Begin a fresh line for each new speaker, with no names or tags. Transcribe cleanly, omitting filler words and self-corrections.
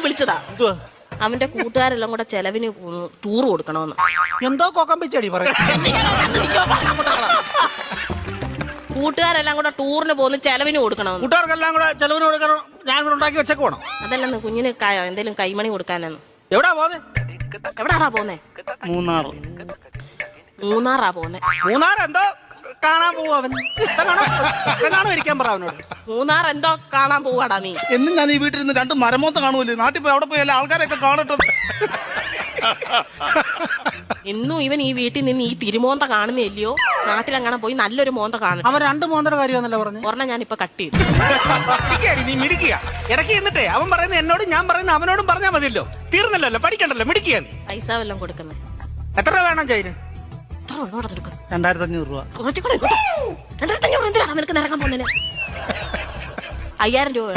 വിളിച്ചതാ. അവന്റെ കൂട്ടുകാരെല്ലാം കൂടെ ചെലവിന് ടൂർ കൊടുക്കണമെന്ന്.
എന്തോ കോക്കം വെച്ചടി പറയും.
കൂട്ടുകാരെല്ലാം കൂടെ ടൂറിന് പോകുന്ന ചെലവിന് കൊടുക്കണമെന്ന്.
കൂട്ടുകാർക്കെല്ലാം കൂടെ ചെലവിന് കൊടുക്കണം. ഞാൻ ഇവിടെ ഉണ്ടാക്കി വെച്ചേക്ക് പോണം.
അതല്ലെന്ന് കുഞ്ഞിന് എന്തേലും കൈമണി കൊടുക്കാനെന്ന്.
എവിടാ പോന്നെ?
എവിടാടാ പോന്നെ? മൂന്നാറാ പോന്നെ.
മൂന്നാർ എന്തോ കാണാൻ പോവാ അവൻ. കാണാൻ ഇരിക്കാൻ പറ അവനോട്.
മൂന്നാർ എന്തോ കാണാൻ പോവാടാ നീ.
എന്നും ഞാൻ ഈ വീട്ടിൽ നിന്ന് 2 മരമോത്ത കാണുമല്ലേ. നാട്ടിൽ പോയി അവിടെ പോയി എല്ലാ ആൾക്കാരെയൊക്കെ കാണട്ടെ.
ഇന്നും ഇവൻ ഈ വീട്ടിൽ നിന്ന് ഈ തിരുമോന്ത കാണുന്നില്ലയോ? നാട്ടിലെങ്ങനെ പോയി നല്ലൊരു മോന്ത കാണും.
അവൻ 2 മോന്തയുടെ കാര്യമാണല്ലോ പറഞ്ഞു.
ഒരെണ്ണം ഞാനിപ്പോ കട്ട് ചെയ്തു.
നീ മിടിക്കുക. ഇടയ്ക്ക് എന്നിട്ടേ അവൻ പറയുന്നത് എന്നോടും ഞാൻ പറയുന്നത് അവനോടും പറഞ്ഞാൽ മതിയല്ലോ. തീർന്നല്ലോ, പഠിക്കണ്ടല്ലോ, മിടിക്കുക.
പൈസ വല്ലതും കൊടുക്കുന്നത്.
എത്ര രൂപ വേണം ചൈന്?
2500 രൂപ.
2500 എന്തിനാണ് നിനക്ക് നിറങ്ങാൻ പോകുന്നതിന്? 5000 രൂപ.